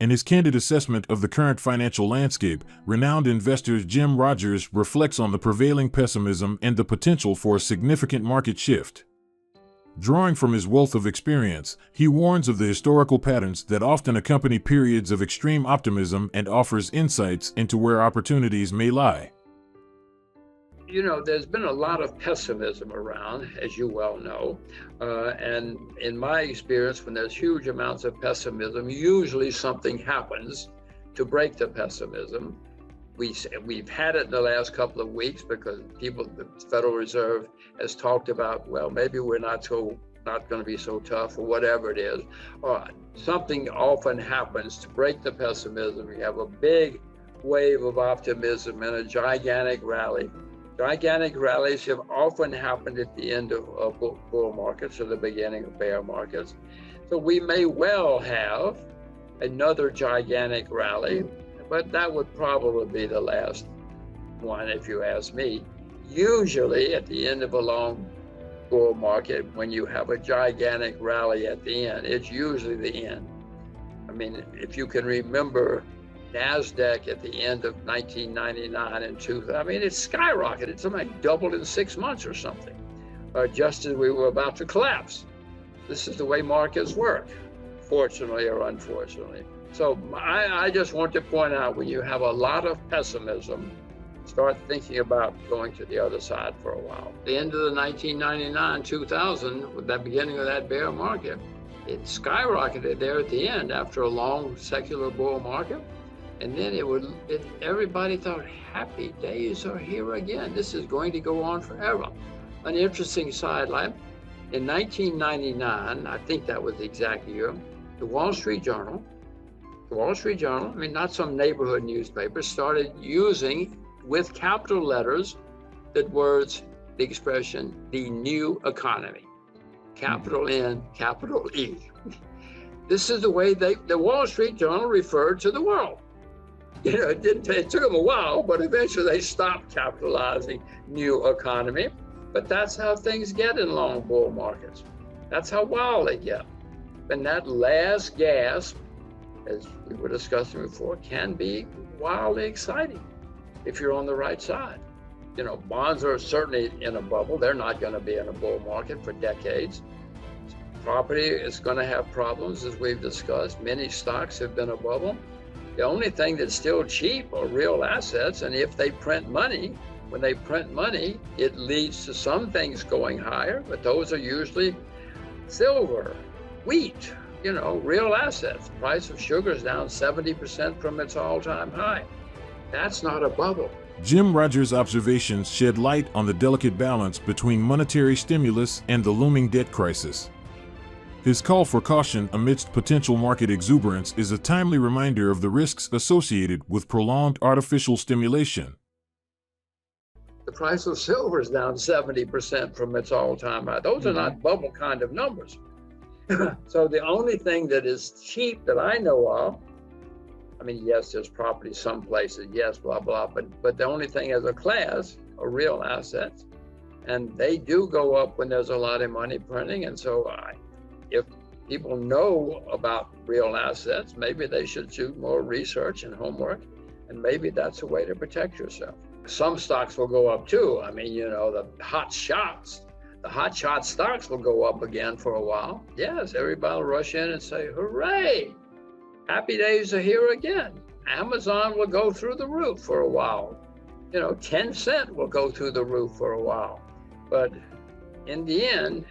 In his candid assessment of the current financial landscape, renowned investor Jim Rogers reflects on the prevailing pessimism and the potential for a significant market shift. Drawing from his wealth of experience, he warns of the historical patterns that often accompany periods of extreme optimism and offers insights into where opportunities may lie. There's been a lot of pessimism around, as you well know. And in my experience, when there's huge amounts of pessimism, usually something happens to break the pessimism. We've had it in the last couple of weeks because the Federal Reserve has talked about, well, maybe we're not going to be so tough or whatever it is. Something often happens to break the pessimism. You have a big wave of optimism and a gigantic rally. Gigantic rallies have often happened at the end of bull markets or the beginning of bear markets. So we may well have another gigantic rally, but that would probably be the last one if you ask me. Usually at the end of a long bull market, when you have a gigantic rally at the end, it's usually the end. I mean, if you can remember NASDAQ at the end of 1999 and 2000, I mean, it skyrocketed. It's like doubled in 6 months or something, just as we were about to collapse. This is the way markets work, fortunately or unfortunately. So I just want to point out, when you have a lot of pessimism, start thinking about going to the other side for a while. The end of the 1999-2000, with that beginning of that bear market, it skyrocketed there at the end after a long secular bull market. And then everybody thought, happy days are here again. This is going to go on forever. An interesting sideline. In 1999, I think that was the exact year, the Wall Street Journal, I mean, not some neighborhood newspaper, started using, with capital letters, the expression, the new economy. Capital N, capital E. This is the way the Wall Street Journal referred to the world. It took them a while, but eventually they stopped capitalizing new economy. But that's how things get in long bull markets. That's how wild they get. And that last gasp, as we were discussing before, can be wildly exciting if you're on the right side. Bonds are certainly in a bubble. They're not going to be in a bull market for decades. Property is going to have problems, as we've discussed. Many stocks have been a bubble. The only thing that's still cheap are real assets. And if they print money, when they print money, it leads to some things going higher, but those are usually silver, wheat, real assets. The price of sugar is down 70% from its all-time high. That's not a bubble. Jim Rogers' observations shed light on the delicate balance between monetary stimulus and the looming debt crisis. His call for caution amidst potential market exuberance is a timely reminder of the risks associated with prolonged artificial stimulation. The price of silver is down 70% from its all-time high. Those are not bubble kind of numbers. So the only thing that is cheap that I know of, I mean, yes, there's property some places, yes, blah, blah, but the only thing as a class are real assets. And they do go up when there's a lot of money printing. And so if people know about real assets, maybe they should do more research and homework. And maybe that's a way to protect yourself. Some stocks will go up too. I mean, the hot shot stocks will go up again for a while. Yes, everybody will rush in and say, hooray, happy days are here again. Amazon will go through the roof for a while. 10 cent will go through the roof for a while. But in the end,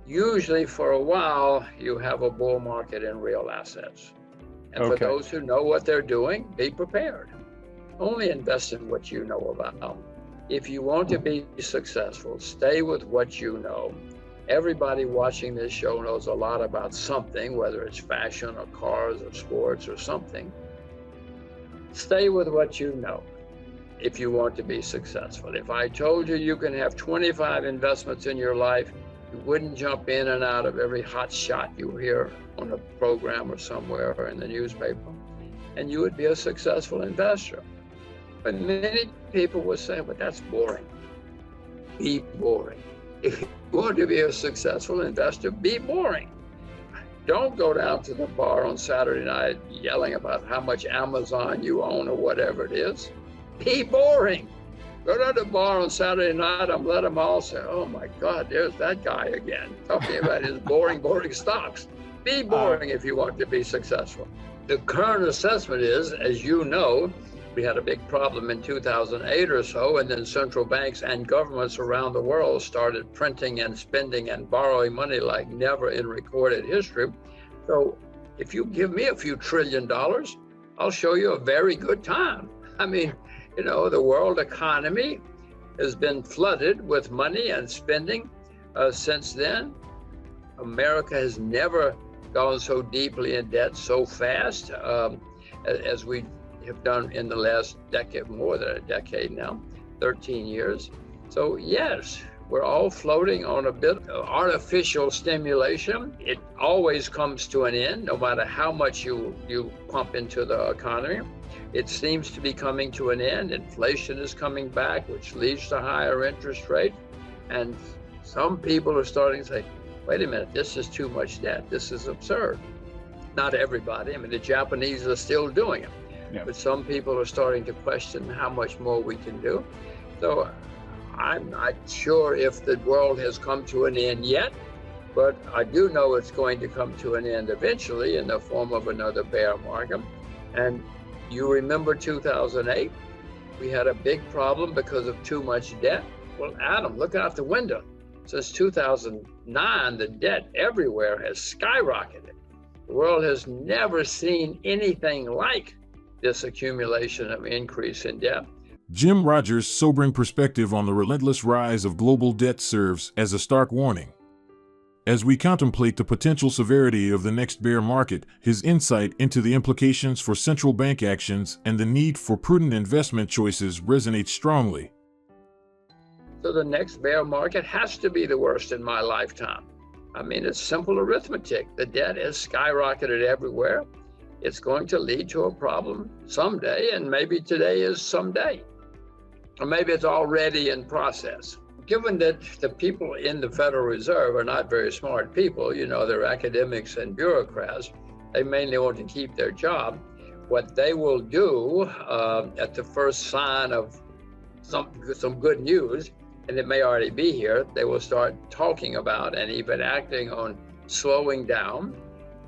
usually for a while, you have a bull market in real assets. And for those who know what they're doing, be prepared. Only invest in what you know about. If you want to be successful, stay with what you know. Everybody watching this show knows a lot about something, whether it's fashion or cars or sports or something. Stay with what you know if you want to be successful. If I told you you can have 25 investments in your life, you wouldn't jump in and out of every hot shot you hear on a program or somewhere or in the newspaper, and you would be a successful investor. But many people will say, but that's boring. Be boring. If you want to be a successful investor, be boring. Don't go down to the bar on Saturday night yelling about how much Amazon you own or whatever it is. Be boring. Go to the bar on Saturday night and let them all say, oh my God, there's that guy again, talking about his boring stocks. Be boring if you want to be successful. The current assessment is, as you know, we had a big problem in 2008 or so, and then central banks and governments around the world started printing and spending and borrowing money like never in recorded history. So if you give me a few $1 trillion, I'll show you a very good time. I mean, you know, the world economy has been flooded with money and spending since then. America has never gone so deeply in debt so fast as we have done in the last decade, more than a decade now, 13 years. So yes, we're all floating on a bit of artificial stimulation. It always comes to an end, no matter how much you pump into the economy. It seems to be coming to an end. Inflation is coming back, which leads to higher interest rates. And some people are starting to say, wait a minute, this is too much debt. This is absurd. Not everybody. I mean, the Japanese are still doing it. Yeah. But some people are starting to question how much more we can do. So I'm not sure if the world has come to an end yet, but I do know it's going to come to an end eventually in the form of another bear market. And you remember 2008? We had a big problem because of too much debt. Well, Adam, look out the window. Since 2009, the debt everywhere has skyrocketed. The world has never seen anything like this accumulation of increase in debt. Jim Rogers' sobering perspective on the relentless rise of global debt serves as a stark warning. As we contemplate the potential severity of the next bear market, his insight into the implications for central bank actions and the need for prudent investment choices resonates strongly. So the next bear market has to be the worst in my lifetime. I mean, it's simple arithmetic. The debt has skyrocketed everywhere. It's going to lead to a problem someday, and maybe today is someday. Or maybe it's already in process. Given that the people in the Federal Reserve are not very smart people, you know, they're academics and bureaucrats, they mainly want to keep their job. What they will do at the first sign of some good news, and it may already be here, they will start talking about and even acting on slowing down.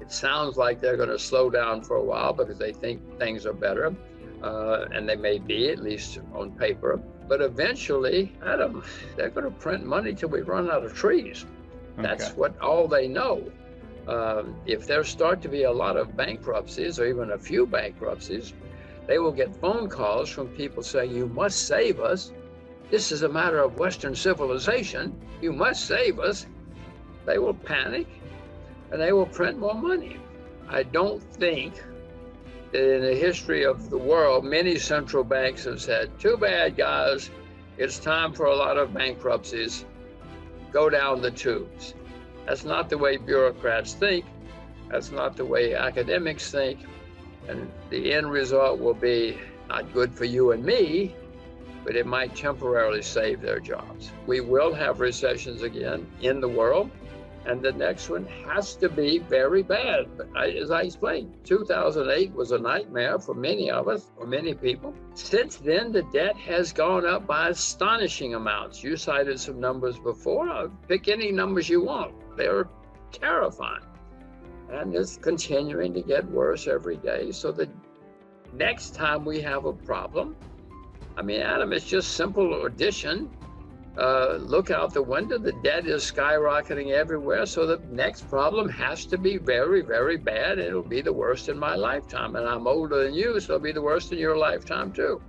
It sounds like they're going to slow down for a while because they think things are better, and they may be, at least on paper. But eventually, Adam, they're going to print money till we run out of trees. That's what all they know. If there start to be a lot of bankruptcies or even a few bankruptcies, they will get phone calls from people saying, you must save us. This is a matter of Western civilization. You must save us. They will panic and they will print more money. I don't think that in the history of the world, many central banks have said, too bad, guys, it's time for a lot of bankruptcies. Go down the tubes. That's not the way bureaucrats think. That's not the way academics think. And the end result will be not good for you and me, but it might temporarily save their jobs. We will have recessions again in the world. And the next one has to be very bad. But as I explained, 2008 was a nightmare for many of us, for many people. Since then, the debt has gone up by astonishing amounts. You cited some numbers before. Pick any numbers you want. They're terrifying. And it's continuing to get worse every day. So the next time we have a problem, I mean, Adam, it's just simple addition. Look out the window, the debt is skyrocketing everywhere, so the next problem has to be very, very bad. It'll be the worst in my lifetime, and I'm older than you, so it'll be the worst in your lifetime too.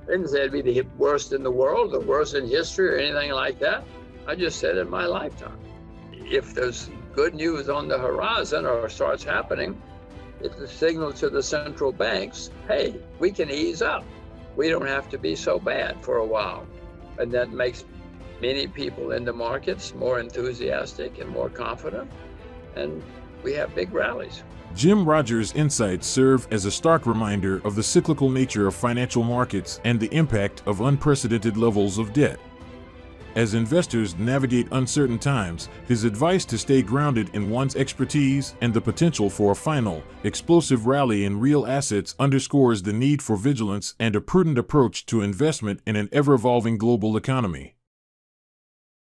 I didn't say it'd be the worst in the world, the worst in history, or anything like that. I just said in my lifetime. If there's good news on the horizon or starts happening, it's a signal to the central banks, hey, we can ease up. We don't have to be so bad for a while. And that makes many people in the markets more enthusiastic and more confident, and we have big rallies. Jim Rogers' insights serve as a stark reminder of the cyclical nature of financial markets and the impact of unprecedented levels of debt. As investors navigate uncertain times, his advice to stay grounded in one's expertise and the potential for a final, explosive rally in real assets underscores the need for vigilance and a prudent approach to investment in an ever-evolving global economy.